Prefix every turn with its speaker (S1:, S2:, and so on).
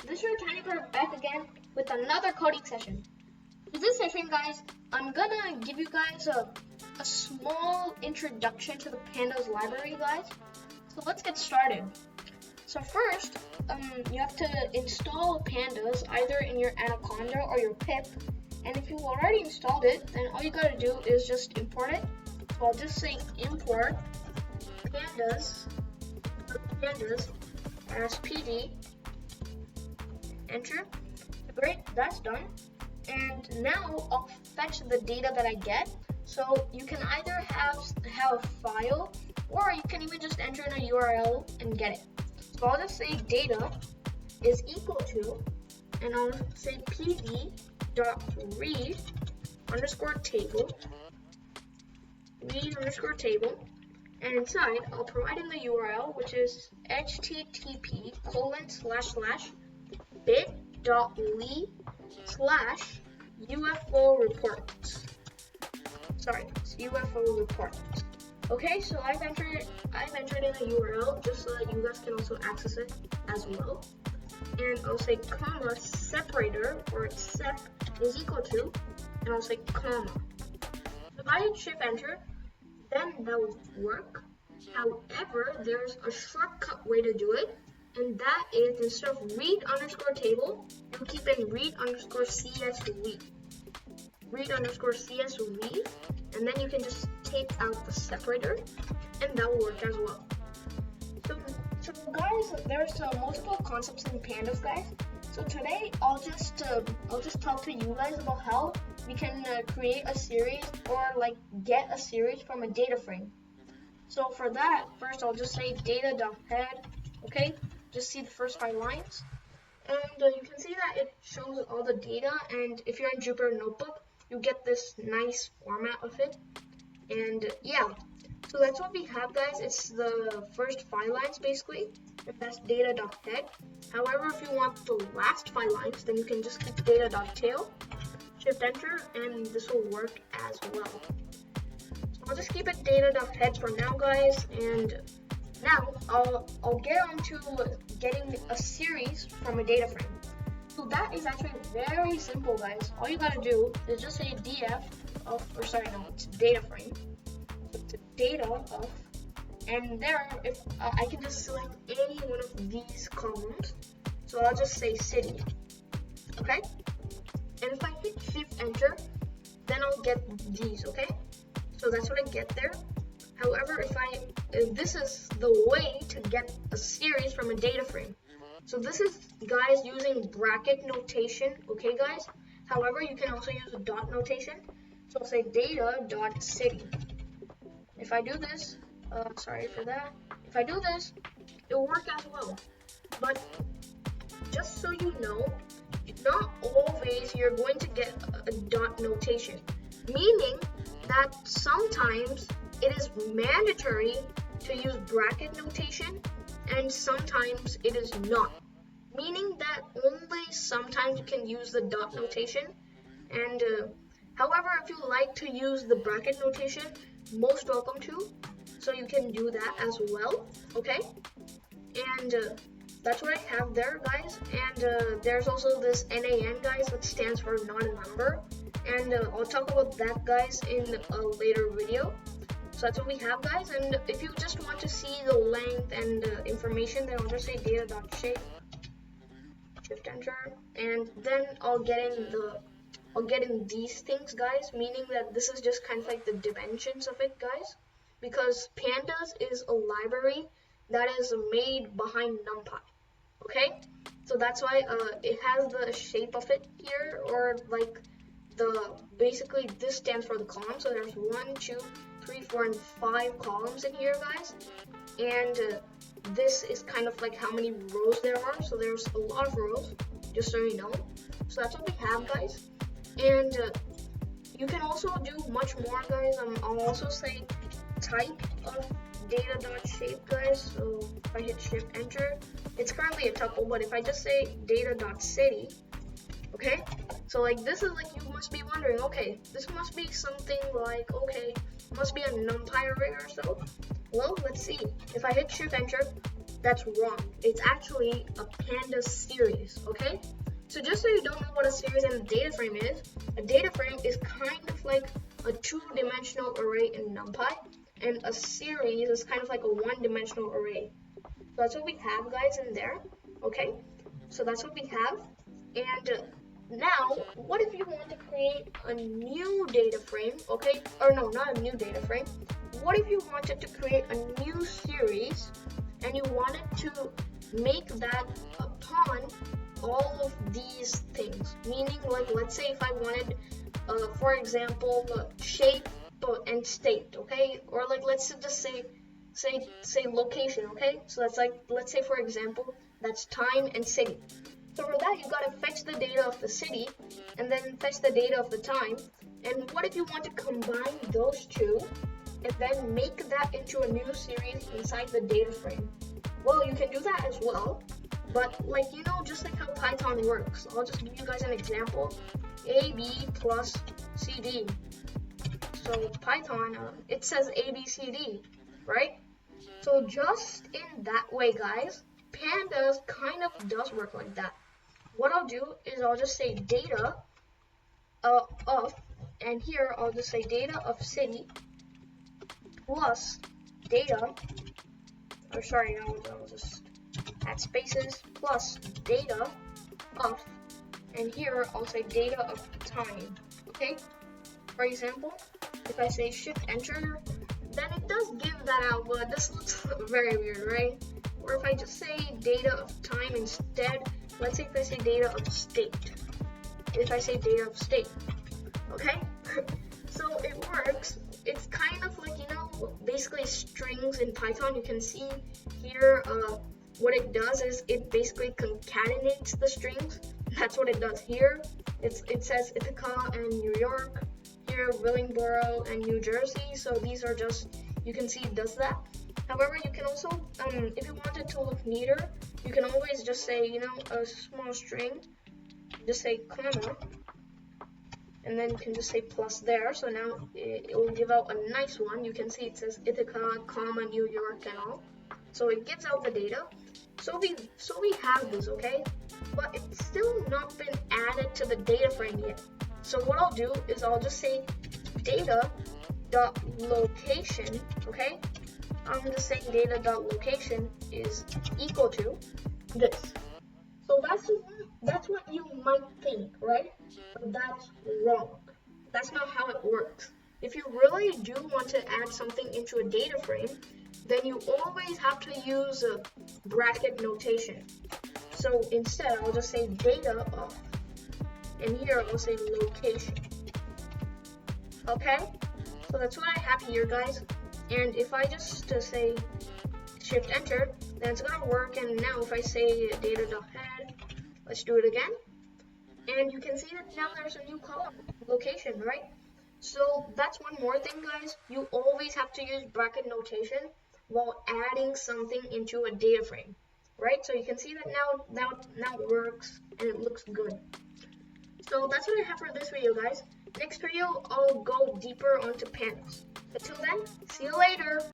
S1: This is your Tiny Bird back again with another coding session. For this session, guys, I'm gonna give you guys a small introduction to the Pandas library, guys. So let's get started. So first, you have to install Pandas either in your Anaconda or your pip. And if you've already installed it, then all you gotta do is just import it. So I'll just say import Pandas as PG. Enter. Great, that's done. And now I'll fetch the data that I get. So you can either have a file, or you can even just enter in a URL and get it. So I'll just say data is equal to, and I'll say pd.read underscore table, and inside I'll provide in the URL, which is http://bit.ly/UFO reports. Sorry, it's UFO reports. Okay, so I've entered in the URL just so that you guys can also access it as well. And I'll say comma separator, or sep is equal to, and I'll say comma. If I hit shift enter, then that will work. However, there's a shortcut way to do it, and that is instead of read underscore table, you keep in read underscore csv. And then you can just take out the separator, and that will work as well. So guys, there's multiple concepts in Pandas, guys. So today I'll just talk to you guys about how we can create a series or like get a series from a data frame. So for that, first I'll just say data.head. Okay, just see the first 5 lines, and you can see that it shows all the data. And if you're in Jupyter Notebook, you get this nice format of it. And yeah, so that's what we have, guys. It's the first 5 lines basically, and that's data.head. However, if you want the last 5 lines, then you can just keep data.tail, shift enter, and this will work as well. So I'll just keep it data.head for now, guys, and now I'll get on to getting a series from a data frame. So that is actually very simple, guys. All you gotta do is just say df of, or sorry, no, it's data frame. It's data of, and there, if I can just select any one of these columns. So I'll just say city, okay? And if I hit shift enter, then I'll get these, okay? So that's what I get there. However, this is the way to get a series from a data frame. So this is, guys, using bracket notation, okay, guys? However, you can also use a dot notation. So I'll say data.city. If I do this, sorry for that. If I do this, it will work as well. But just so you know, not always you're going to get a dot notation, meaning that sometimes it is mandatory to use bracket notation, and sometimes it is not, meaning that only sometimes you can use the dot notation. And however, if you like to use the bracket notation, most welcome to, so you can do that as well, okay? And that's what I have there, guys. And there's also this NaN, guys, which stands for not a number, and I'll talk about that, guys, in a later video. So that's what we have, guys. And if you just want to see the length and information, then I'll just say data.shape, shift enter, and then I'll get in these things, guys, meaning that this is just kind of like the dimensions of it, guys, because Pandas is a library that is made behind NumPy, okay? So that's why it has the shape of it here, or like basically this stands for the column. So there's 1, 2, 3, 4, and 5 columns in here, guys, and this is kind of like how many rows there are. So there's a lot of rows, just so you know. So that's what we have, guys. And you can also do much more, guys. I'll also say type of data.shape, guys. So if I hit shift enter, it's currently a tuple, but if I just say data.city, okay, so like this is like, you must be wondering, okay, this must be something like, okay, must be a NumPy array or so. Well, let's see. If I hit shift enter, that's wrong. It's actually a Pandas series, okay? So just so you don't know what a series and a data frame is, a data frame is kind of like a two-dimensional array in NumPy, and a series is kind of like a one-dimensional array. So that's what we have, guys, in there, okay? So that's what we have. And now, what if you want to create a new data frame, okay? Or no, not a new data frame. What if you wanted to create a new series and you wanted to make that upon all of these things? Meaning, like, let's say if I wanted, for example, shape and state, okay? Or like, let's just say location, okay? So that's like, let's say for example, that's time and city. So for that, you gotta fetch the data of the city and then fetch the data of the time. And what if you want to combine those two and then make that into a new series inside the data frame? Well, you can do that as well, but like, you know, just like how Python works. I'll just give you guys an example. AB plus CD. So Python, it says ABCD, right? So just in that way, guys, Pandas kind of does work like that. What I'll do is I'll just say data of, and here I'll just say data of city plus data, or sorry, I'll just add spaces, plus data of, and here I'll say data of time, okay? For example, if I say shift enter, then it does give that out, but this looks very weird, right? Or if I just say data of time instead, let's say if I say data of state. If I say data of state, okay? So it works. It's kind of like, you know, basically strings in Python. You can see here what it does is it basically concatenates the strings. That's what it does here. It says Ithaca and New York. Here, Willingboro and New Jersey. So these are just, you can see it does that. However, you can also, if you want it to look neater, you can always just say, you know, a small string, just say comma, and then you can just say plus there. So now it will give out a nice one. You can see it says Ithaca, comma, New York, and all. So it gives out the data. So we have this, okay? But it's still not been added to the data frame yet. So what I'll do is I'll just say data.location, okay? I'm just saying data.location is equal to this. So that's what you might think, right? But that's wrong. That's not how it works. If you really do want to add something into a data frame, then you always have to use a bracket notation. So instead, I'll just say data of, and here I'll say location. Okay? So that's what I have here, guys. And if I just say shift enter, then it's gonna work. And now if I say data.head, let's do it again. And you can see that now there's a new column, location, right? So that's one more thing, guys. You always have to use bracket notation while adding something into a data frame, right? So you can see that now it works and it looks good. So that's what I have for this video, guys. Next video, I'll go deeper onto Pandas. Until then, see you later.